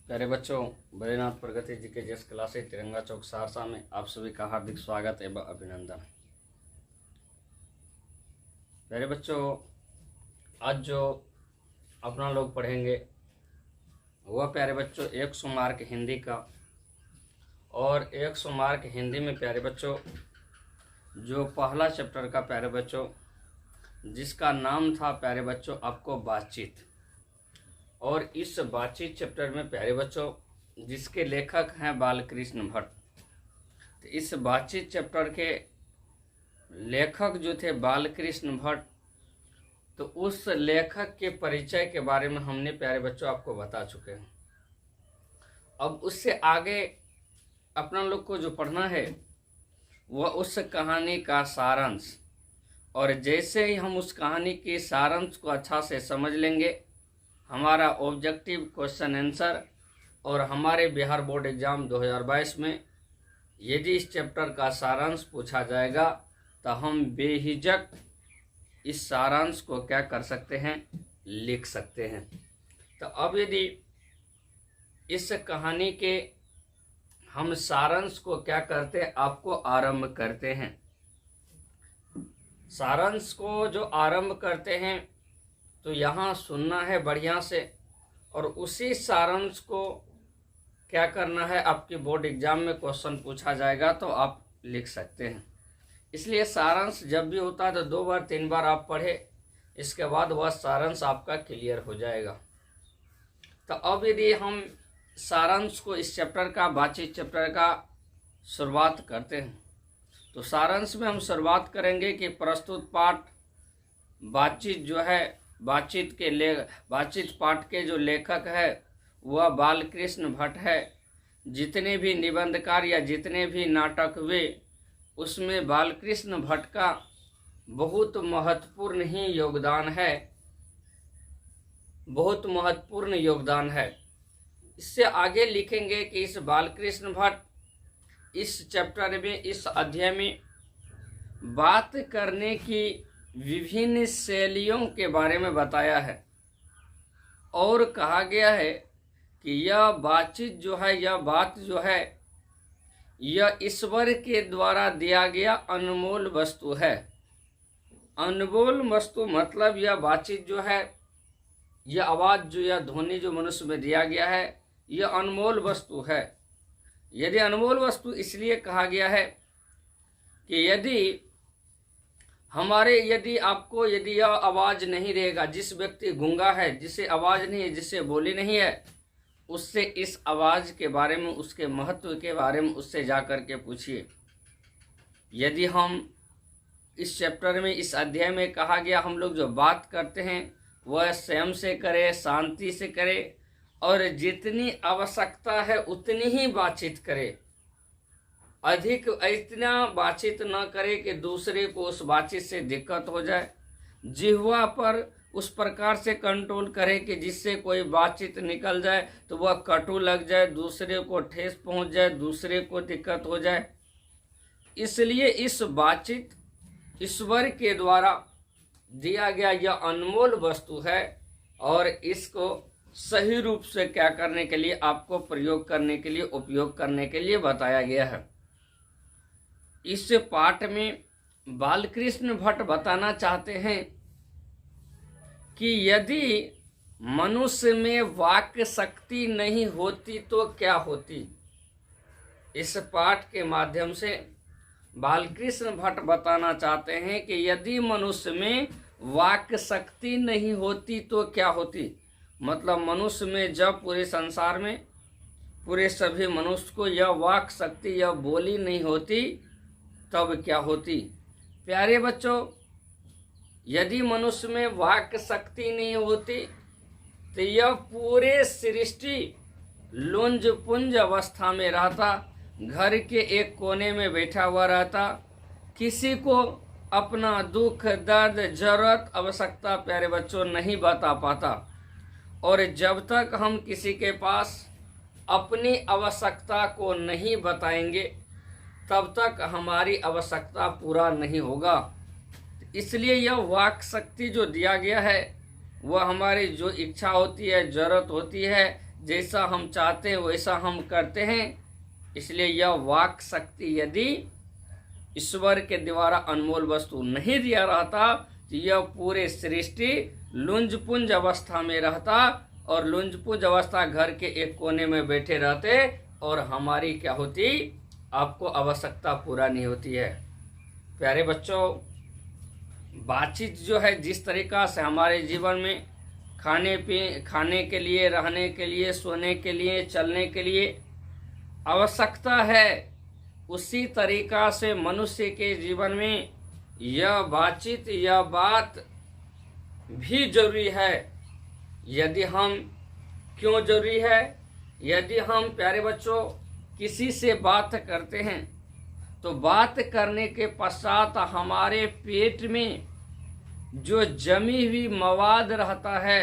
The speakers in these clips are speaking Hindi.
प्यारे बच्चों, बद्रीनाथ प्रगति जी के जिस क्लासेस तिरंगा चौक सहरसा में आप सभी का हार्दिक स्वागत एवं अभिनंदन। प्यारे बच्चों, आज जो अपना लोग पढ़ेंगे वह प्यारे बच्चों 100 मार्क हिंदी का, और 100 मार्क हिंदी में प्यारे बच्चों जो पहला चैप्टर का प्यारे बच्चों जिसका नाम था प्यारे बच्चों आपको बातचीत, और इस बातचीत चैप्टर में प्यारे बच्चों जिसके लेखक हैं बालकृष्ण भट्ट। तो इस बातचीत चैप्टर के लेखक जो थे बालकृष्ण भट्ट, तो उस लेखक के परिचय के बारे में हमने प्यारे बच्चों आपको बता चुके हैं। अब उससे आगे अपना लोग को जो पढ़ना है वह उस कहानी का सारांश, और जैसे ही हम उस कहानी के सारांश को अच्छा से समझ लेंगे, हमारा ऑब्जेक्टिव क्वेश्चन आंसर और हमारे बिहार बोर्ड एग्ज़ाम 2022 में यदि इस चैप्टर का सारांश पूछा जाएगा तो हम बेहिचक इस सारांश को क्या कर सकते हैं, लिख सकते हैं। तो अब यदि इस कहानी के हम सारांश को क्या करते हैं, आपको आरंभ करते हैं। सारांश को जो आरंभ करते हैं तो यहाँ सुनना है बढ़िया से, और उसी सारांश को क्या करना है, आपके बोर्ड एग्जाम में क्वेश्चन पूछा जाएगा तो आप लिख सकते हैं। इसलिए सारांश जब भी होता है तो 2 बार 3 बार आप पढ़े, इसके बाद वह सारांश आपका क्लियर हो जाएगा। तो अब यदि हम सारांश को इस चैप्टर का बातचीत चैप्टर का शुरुआत करते हैं, तो सारांश में हम शुरुआत करेंगे कि प्रस्तुत पाठ बातचीत जो है, बातचीत पाठ के जो लेखक है वह बालकृष्ण भट्ट है। जितने भी निबंधकार या जितने भी नाटक हुए उसमें बालकृष्ण भट्ट का बहुत महत्वपूर्ण ही योगदान है, बहुत महत्वपूर्ण योगदान है। इससे आगे लिखेंगे कि इस बालकृष्ण भट्ट इस चैप्टर में, इस अध्याय में बात करने की विभिन्न शैलियों के बारे में बताया है, और कहा गया है कि यह बातचीत जो है, यह बात जो है, यह ईश्वर के द्वारा दिया गया अनमोल वस्तु है। अनमोल वस्तु मतलब यह बातचीत जो है, यह आवाज़ जो, यह ध्वनि जो मनुष्य में दिया गया है, यह अनमोल वस्तु है। यदि अनमोल वस्तु इसलिए कहा गया है कि यदि यह आवाज़ नहीं रहेगा, जिस व्यक्ति गूंगा है, जिसे आवाज़ नहीं है, जिसे बोली नहीं है, उससे इस आवाज़ के बारे में, उसके महत्व के बारे में उससे जा कर के पूछिए। यदि हम इस चैप्टर में, इस अध्याय में कहा गया हम लोग जो बात करते हैं वह स्वयं से करें, शांति से करें, और जितनी आवश्यकता है उतनी ही बातचीत करें। अधिक इतना बातचीत न करे कि दूसरे को उस बातचीत से दिक्कत हो जाए। जिह्वा पर उस प्रकार से कंट्रोल करे कि जिससे कोई बातचीत निकल जाए तो वह कटु लग जाए, दूसरे को ठेस पहुंच जाए, दूसरे को दिक्कत हो जाए। इसलिए इस बातचीत ईश्वर के द्वारा दिया गया यह अनमोल वस्तु है, और इसको सही रूप से क्या करने के लिए, आपको प्रयोग करने के लिए, उपयोग करने के लिए बताया गया है। इस पाठ में बालकृष्ण भट्ट बताना चाहते हैं कि यदि मनुष्य में वाक्य शक्ति नहीं होती तो क्या होती। इस पाठ के माध्यम से बालकृष्ण भट्ट बताना चाहते हैं कि यदि मनुष्य में वाक्य शक्ति नहीं होती तो क्या होती। मतलब मनुष्य में जब पूरे संसार में, पूरे सभी मनुष्य को यह वाक शक्ति, यह बोली नहीं होती, तब क्या होती। प्यारे बच्चों, यदि मनुष्य में वाक्य शक्ति नहीं होती तो यह पूरे सृष्टि लुंज पुंज अवस्था में रहता, घर के एक कोने में बैठा हुआ रहता, किसी को अपना दुख, दर्द, जरूरत, आवश्यकता प्यारे बच्चों नहीं बता पाता। और जब तक हम किसी के पास अपनी आवश्यकता को नहीं बताएंगे तब तक हमारी आवश्यकता पूरा नहीं होगा। इसलिए यह वाक शक्ति जो दिया गया है वह हमारी जो इच्छा होती है, जरूरत होती है, जैसा हम चाहते हैं वैसा हम करते हैं। इसलिए यह वाक शक्ति यदि ईश्वर के द्वारा अनमोल वस्तु नहीं दिया रहता तो यह पूरे सृष्टि लुंजपुंज अवस्था में रहता, और लुंजपुंज अवस्था घर के एक कोने में बैठे रहते, और हमारी क्या होती, आपको आवश्यकता पूरा नहीं होती है। प्यारे बच्चों, बातचीत जो है जिस तरीका से हमारे जीवन में खाने के लिए, रहने के लिए, सोने के लिए, चलने के लिए आवश्यकता है, उसी तरीका से मनुष्य के जीवन में यह बातचीत, यह बात भी जरूरी है। यदि हम क्यों जरूरी है, यदि हम प्यारे बच्चों किसी से बात करते हैं तो बात करने के पश्चात हमारे पेट में जो जमी हुई मवाद रहता है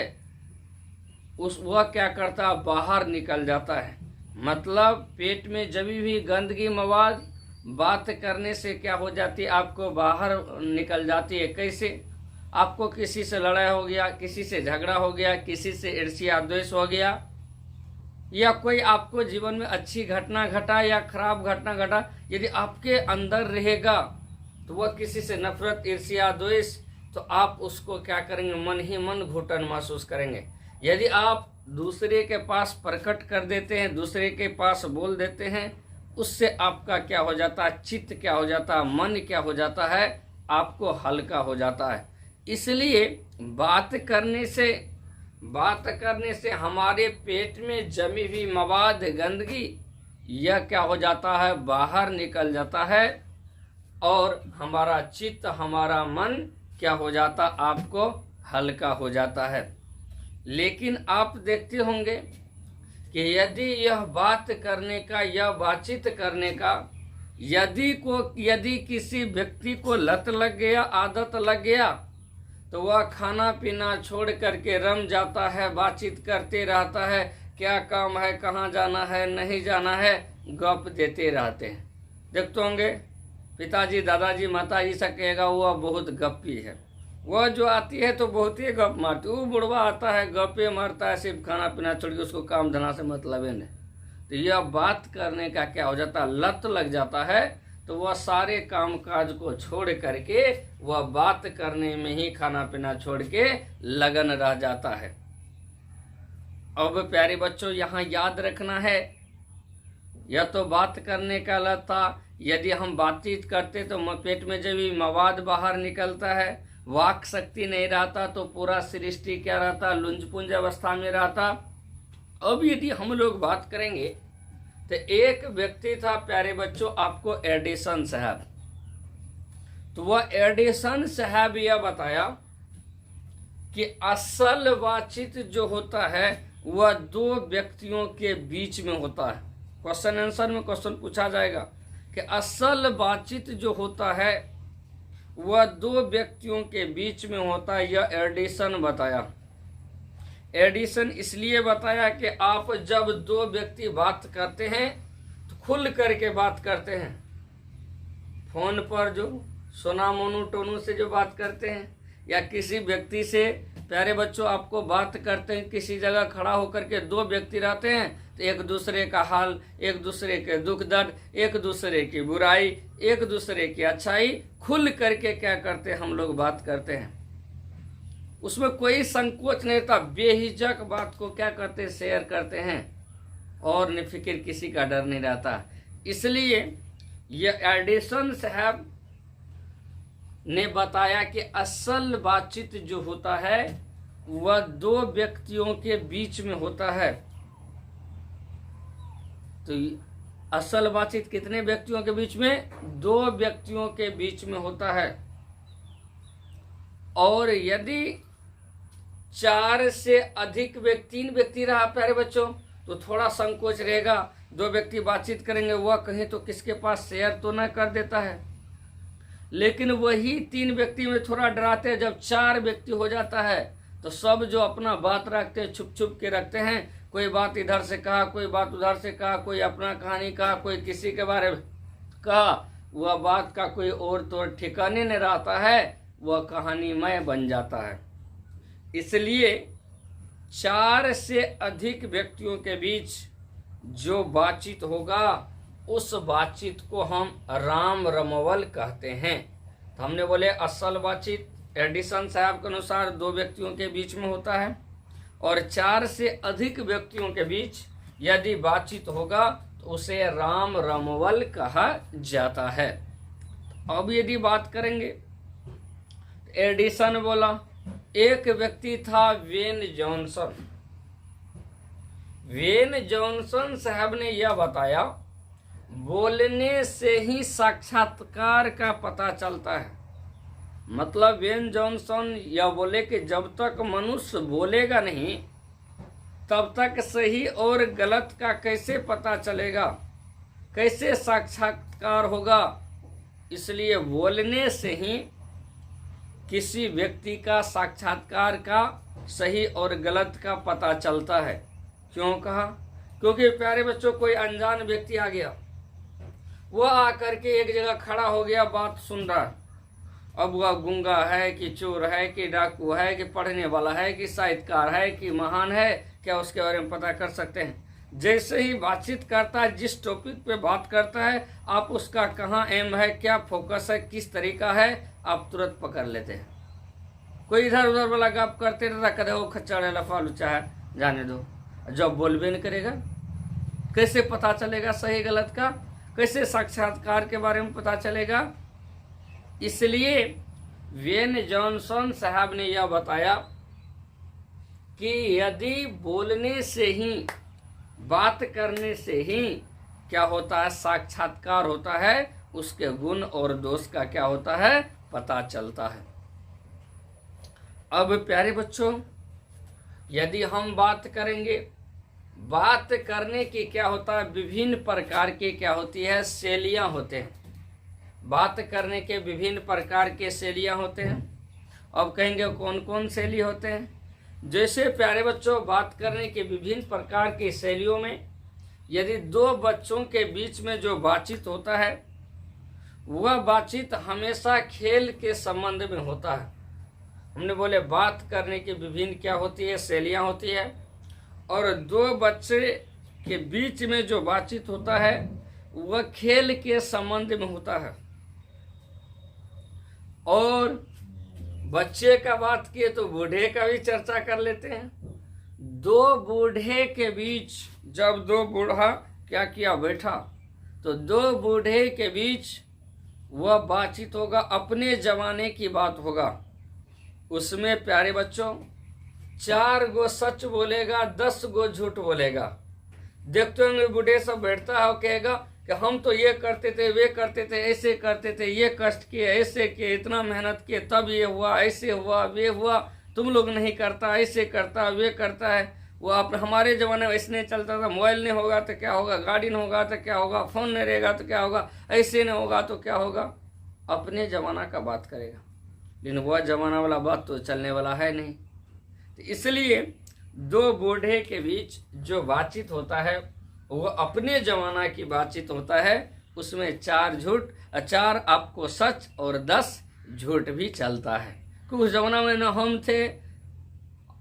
वह क्या करता है, बाहर निकल जाता है। मतलब पेट में जमी हुई गंदगी मवाद बात करने से क्या हो जाती है, आपको बाहर निकल जाती है। कैसे? आपको किसी से लड़ाई हो गया, किसी से झगड़ा हो गया, किसी से ईर्ष्या द्वेष हो गया, या कोई आपको जीवन में अच्छी घटना घटा या खराब घटना घटा, यदि आपके अंदर रहेगा तो वह किसी से नफरत, ईर्ष्या, द्वेष, तो आप उसको क्या करेंगे, मन ही मन घुटन महसूस करेंगे। यदि आप दूसरे के पास प्रकट कर देते हैं, दूसरे के पास बोल देते हैं, उससे आपका क्या हो जाता है, चित्त क्या हो जाता है, मन क्या हो जाता है, आपको हल्का हो जाता है। इसलिए बात करने से हमारे पेट में जमी हुई मवाद, गंदगी, यह क्या हो जाता है, बाहर निकल जाता है, और हमारा चित्त, हमारा मन क्या हो जाता, आपको हल्का हो जाता है। लेकिन आप देखते होंगे कि यदि यह बात करने का, यह बातचीत करने का यदि किसी व्यक्ति को लत लग गया, आदत लग गया, तो वह खाना पीना छोड़ करके रम जाता है, बातचीत करते रहता है, क्या काम है, कहाँ जाना है, नहीं जाना है, गप देते रहते हैं। देखते होंगे पिताजी, दादाजी, माताजी से कहेगा वह बहुत गप्पी है, वह जो आती है तो बहुत ही गप मारती, वो बुढ़वा आता है गपे मारता है, सिर्फ खाना पीना छोड़ के उसको काम धंधा से मतलब है नहीं। तो यह बात करने का क्या हो जाता है, लत लग जाता है, तो वह सारे काम काज को छोड़ करके वह बात करने में ही खाना पीना छोड़ के लगन रह जाता है। अब प्यारे बच्चों, यहाँ याद रखना है, यह तो बात करने का लत था। यदि हम बातचीत करते तो पेट में जब मवाद बाहर निकलता है, वाक शक्ति नहीं रहता, तो पूरा सृष्टि क्या रहता, लुंजपुंज अवस्था में रहता। अब यदि हम लोग बात करेंगे तो एक व्यक्ति था प्यारे बच्चों, आपको एडिसन साहब, तो वह एडिसन साहब यह बताया कि असल बातचीत जो होता है वह दो व्यक्तियों के बीच में होता है। क्वेश्चन आंसर में क्वेश्चन पूछा जाएगा कि असल बातचीत जो होता है वह दो व्यक्तियों के बीच में होता है। यह एडिसन बताया। एडिसन इसलिए बताया कि आप जब दो व्यक्ति बात करते हैं तो खुल करके बात करते हैं। फोन पर जो सोना मोनू टोनू से जो बात करते हैं, या किसी व्यक्ति से प्यारे बच्चों आपको बात करते हैं, किसी जगह खड़ा होकर के दो व्यक्ति रहते हैं तो एक दूसरे का हाल, एक दूसरे के दुख दर्द, एक दूसरे की बुराई, एक दूसरे की अच्छाई खुल करके क्या करते हैं, हम लोग बात करते हैं। उसमें कोई संकोच नहीं था, बेहिचक बात को क्या करते हैं, शेयर करते हैं, और निफिक्र किसी का डर नहीं रहता। इसलिए यह एडिसन साहब ने बताया कि असल बातचीत जो होता है वह दो व्यक्तियों के बीच में होता है। तो असल बातचीत कितने व्यक्तियों के बीच में? दो व्यक्तियों के बीच में होता है। और यदि चार से अधिक व्यक्ति, 3 व्यक्ति रहा प्यारे बच्चों, तो थोड़ा संकोच रहेगा। दो व्यक्ति बातचीत करेंगे, वह कहीं तो किसके पास शेयर तो न कर देता है। लेकिन वही 3 व्यक्ति में थोड़ा डराते हैं। जब 4 व्यक्ति हो जाता है तो सब जो अपना बात रखते हैं, छुप छुप के रखते हैं। कोई बात इधर से कहा, कोई बात उधर से कहा, कोई अपना कहानी कहा, कोई किसी के बारे में कहा, वह बात का कोई और तो ठिकाने नहीं रहता है, वह कहानीमय बन जाता है। इसलिए 4 से अधिक व्यक्तियों के बीच जो बातचीत होगा उस बातचीत को हम राम रमवल कहते हैं। तो हमने बोले असल बातचीत एडिसन साहब के अनुसार 2 व्यक्तियों के बीच में होता है, और 4 से अधिक व्यक्तियों के बीच यदि बातचीत होगा तो उसे राम रमवल कहा जाता है। अब यदि बात करेंगे, एडिसन बोला, एक व्यक्ति था वेन जॉनसन। वेन जॉनसन साहब ने यह बताया, बोलने से ही साक्षात्कार का पता चलता है। मतलब वेन जॉनसन यह बोले कि जब तक मनुष्य बोलेगा नहीं तब तक सही और गलत का कैसे पता चलेगा, कैसे साक्षात्कार होगा। इसलिए बोलने से ही किसी व्यक्ति का साक्षात्कार का सही और गलत का पता चलता है। क्यों कहा? क्योंकि प्यारे बच्चों, कोई अनजान व्यक्ति आ गया, वह आकर के एक जगह खड़ा हो गया, बात सुन रहा है। अब वह गूंगा है कि चोर है कि डाकू है कि पढ़ने वाला है कि साहित्यकार है कि महान है, क्या उसके बारे में पता कर सकते हैं? जैसे ही बातचीत करता है, जिस टॉपिक पे बात करता है, आप उसका कहाँ एम है, क्या फोकस है, किस तरीका है, आप तुरंत पकड़ लेते हैं। कोई इधर उधर वाला गप करते रहता, कदे वो खच्चड़ लफा लुचा है, जाने दो। जब बोलबे नहीं करेगा, कैसे पता चलेगा सही गलत का, कैसे साक्षात्कार के बारे में पता चलेगा? इसलिए वेन जॉनसन साहब ने यह बताया कि यदि बोलने से ही, बात करने से ही क्या होता है, साक्षात्कार होता है, उसके गुण और दोष का क्या होता है, पता चलता है। अब प्यारे बच्चों, यदि हम बात करेंगे, बात करने की क्या होता है, विभिन्न प्रकार की क्या होती है, शैलियाँ होते हैं। बात करने के विभिन्न प्रकार के शैलियाँ होते हैं। अब कहेंगे कौन कौन शैली होते हैं? जैसे प्यारे बच्चों, बात करने के विभिन्न प्रकार की शैलियों में यदि 2 बच्चों के बीच में जो बातचीत होता है, वह बातचीत हमेशा खेल के संबंध में होता है। हमने बोले बात करने की विभिन्न क्या होती है, शैलियाँ होती है, और 2 बच्चे के बीच में जो बातचीत होता है वह खेल के संबंध में होता है। और बच्चे का बात किए तो बूढ़े का भी चर्चा कर लेते हैं। 2 बूढ़े के बीच जब 2 बूढ़ा क्या किया, बैठा, तो 2 बूढ़े के बीच वह बातचीत होगा, अपने जमाने की बात होगा। उसमें प्यारे बच्चों 4 गो सच बोलेगा, 10 गो झूठ बोलेगा। देखते होंगे बूढ़े सब बैठता है और कहेगा कि हम तो ये करते थे, वे करते थे, ऐसे करते थे, ये कष्ट किए, ऐसे किए, इतना मेहनत किए, तब ये हुआ, ऐसे हुआ, वे हुआ, तुम लोग नहीं करता, ऐसे करता, वे करता है। वो आप हमारे ज़माने में ऐसे नहीं चलता था, मोबाइल नहीं होगा तो क्या होगा, गाड़ी नहीं होगा तो क्या होगा, फ़ोन नहीं रहेगा तो क्या होगा, ऐसे नहीं होगा तो क्या होगा। अपने ज़माना का बात करेगा, लेकिन वह ज़माना वाला बात तो चलने वाला है नहीं। तो इसलिए 2 बूढ़े के बीच जो बातचीत होता है वो अपने जमाना की बातचीत होता है। उसमें 4 झूठ, 4 आपको सच और 10 झूठ भी चलता है। क्योंकि उस जमाना में न हम थे,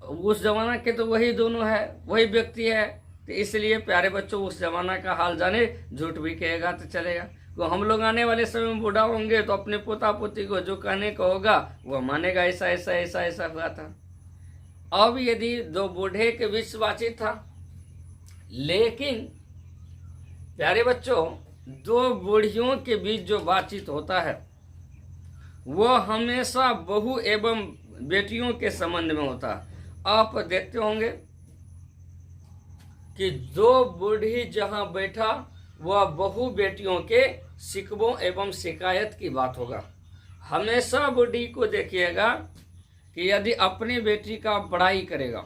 उस जमाना के तो वही दोनों है, वही व्यक्ति है। तो इसलिए प्यारे बच्चों, उस जमाना का हाल जाने, झूठ भी कहेगा तो चलेगा। तो हम लोग आने वाले समय में बूढ़ा होंगे तो अपने पोता पोती को जो कहने को होगा वह मानेगा, ऐसा ऐसा ऐसा ऐसा हुआ था। अब यदि 2 बूढ़े के बीच बातचीत था, लेकिन प्यारे बच्चों 2 बूढ़ियों के बीच जो बातचीत होता है वह हमेशा बहू एवं बेटियों के संबंध में होता है। आप देखते होंगे कि 2 बूढ़ी जहां बैठा वह बहू बेटियों के शिकवों एवं शिकायत की बात होगा। हमेशा बूढ़ी को देखिएगा कि यदि अपनी बेटी का बड़ाई करेगा,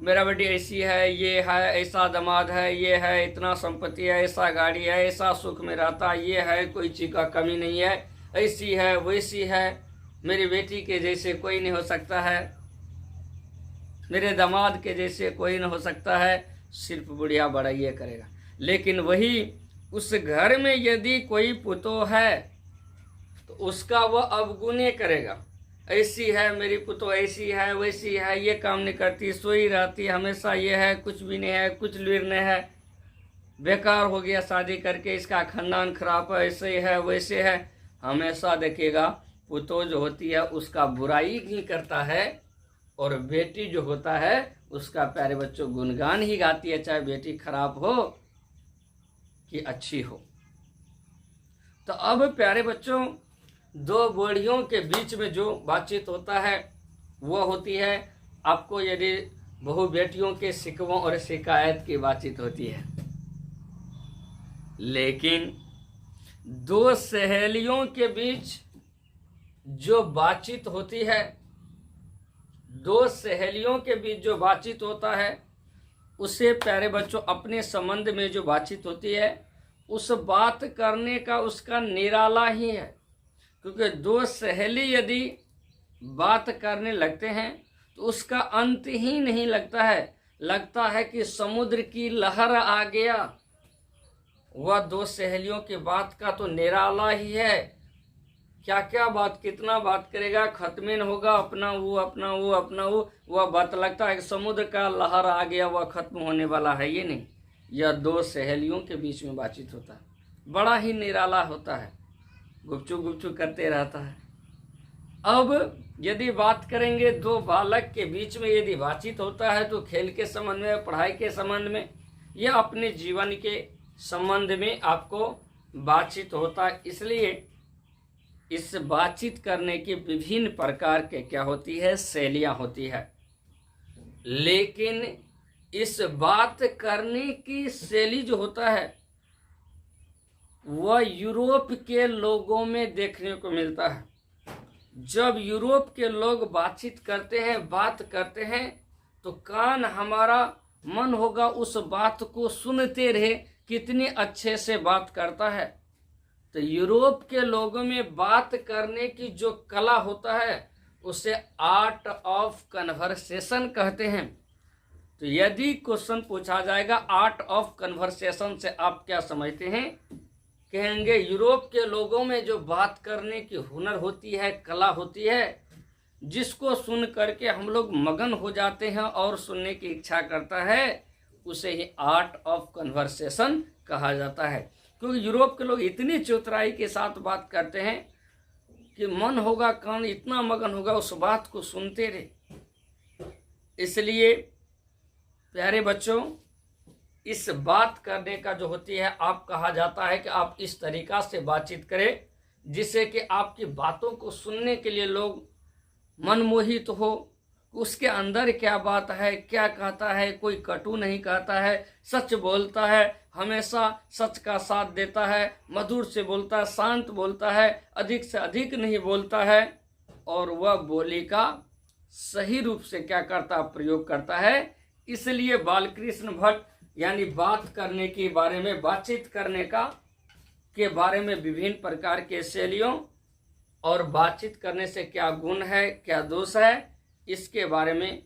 मेरा बेटी ऐसी है, ये है, ऐसा दामाद है, ये है, इतना संपत्ति है, ऐसा गाड़ी है, ऐसा सुख में रहता, ये है, कोई चीज़ का कमी नहीं है, ऐसी है, वैसी है, मेरी बेटी के जैसे कोई नहीं हो सकता है, मेरे दामाद के जैसे कोई नहीं हो सकता है, सिर्फ बुढ़िया बड़ाई करेगा। लेकिन वही उस घर में यदि कोई पुतोह है तो उसका वह अवगुण करेगा, ऐसी है मेरी पुतो, ऐसी है वैसी है, ये काम नहीं करती, सोई रहती हमेशा, ये है कुछ भी नहीं है, कुछ लुर नहीं है, बेकार हो गया शादी करके, इसका खानदान खराब है, ऐसे है वैसे है। हमेशा देखिएगा पुतो जो होती है उसका बुराई ही करता है, और बेटी जो होता है उसका प्यारे बच्चों गुणगान ही गाती है, चाहे बेटी खराब हो कि अच्छी हो। तो अब प्यारे बच्चों दो बूढ़ियों के बीच में जो बातचीत होता है वो होती है, आपको यदि बहु बेटियों के शिकवों और शिकायत की बातचीत होती है। लेकिन दो सहेलियों के बीच जो बातचीत होती है, दो सहेलियों के बीच जो बातचीत होता है, उसे प्यारे बच्चों अपने संबंध में जो बातचीत होती है, उस बात करने का उसका निराला ही है। क्योंकि दो सहेली यदि बात करने लगते हैं तो उसका अंत ही नहीं लगता है, लगता है कि समुद्र की लहर आ गया। वह दो सहेलियों की बात का तो निराला ही है, क्या क्या बात, कितना बात करेगा, खत्म नहीं होगा, अपना वो अपना वो अपना वो, वह बात लगता है कि समुद्र का लहर आ गया, वह खत्म होने वाला है। ये नहीं, यह दो सहेलियों के बीच में बातचीत होता है, बड़ा ही निराला होता है, गुपचुप गुपचुप करते रहता है। अब यदि बात करेंगे दो बालक के बीच में यदि बातचीत होता है तो खेल के संबंध में, पढ़ाई के संबंध में, या अपने जीवन के संबंध में आपको बातचीत होता है। इसलिए इस बातचीत करने की विभिन्न प्रकार के क्या होती है, शैलियाँ होती है। लेकिन इस बात करने की शैली जो होता है वह यूरोप के लोगों में देखने को मिलता है। जब यूरोप के लोग बातचीत करते हैं, बात करते हैं, तो कान हमारा मन होगा उस बात को सुनते रहे, कितने अच्छे से बात करता है। तो यूरोप के लोगों में बात करने की जो कला होता है उसे आर्ट ऑफ कन्वर्सेशन कहते हैं। तो यदि क्वेश्चन पूछा जाएगा आर्ट ऑफ कन्वर्सेशन से आप क्या समझते हैं, कहेंगे यूरोप के लोगों में जो बात करने की हुनर होती है, कला होती है, जिसको सुन करके हम लोग मगन हो जाते हैं और सुनने की इच्छा करता है, उसे ही आर्ट ऑफ कन्वर्सेशन कहा जाता है। क्योंकि यूरोप के लोग इतनी चतुराई के साथ बात करते हैं कि मन होगा, कान इतना मगन होगा उस बात को सुनते रहे। इसलिए प्यारे बच्चों, इस बात करने का जो होती है, आप कहा जाता है कि आप इस तरीका से बातचीत करें जिससे कि आपकी बातों को सुनने के लिए लोग मनमोहित हो। उसके अंदर क्या बात है, क्या कहता है, कोई कटु नहीं कहता है, सच बोलता है, हमेशा सच का साथ देता है, मधुर से बोलता है, शांत बोलता है, अधिक से अधिक नहीं बोलता है, और वह बोली का सही रूप से क्या करता है, प्रयोग करता है। इसलिए बालकृष्ण भट्ट यानी बात करने के बारे में, बातचीत करने के बारे में विभिन्न प्रकार के शैलियों और बातचीत करने से क्या गुण है, क्या दोष है, इसके बारे में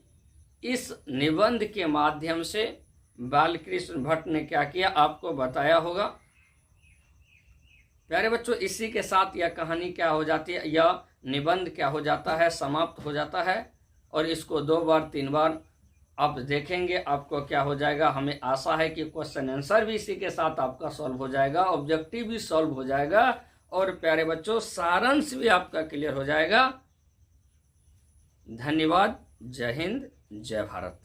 इस निबंध के माध्यम से बालकृष्ण भट्ट ने क्या किया आपको बताया होगा। प्यारे बच्चों, इसी के साथ यह कहानी क्या हो जाती है, यह निबंध क्या हो जाता है, समाप्त हो जाता है। और इसको 2 बार 3 बार आप देखेंगे, आपको क्या हो जाएगा, हमें आशा है कि क्वेश्चन आंसर भी इसी के साथ आपका सॉल्व हो जाएगा, ऑब्जेक्टिव भी सॉल्व हो जाएगा, और प्यारे बच्चों सारांश भी आपका क्लियर हो जाएगा। धन्यवाद। जय हिंद, जय भारत।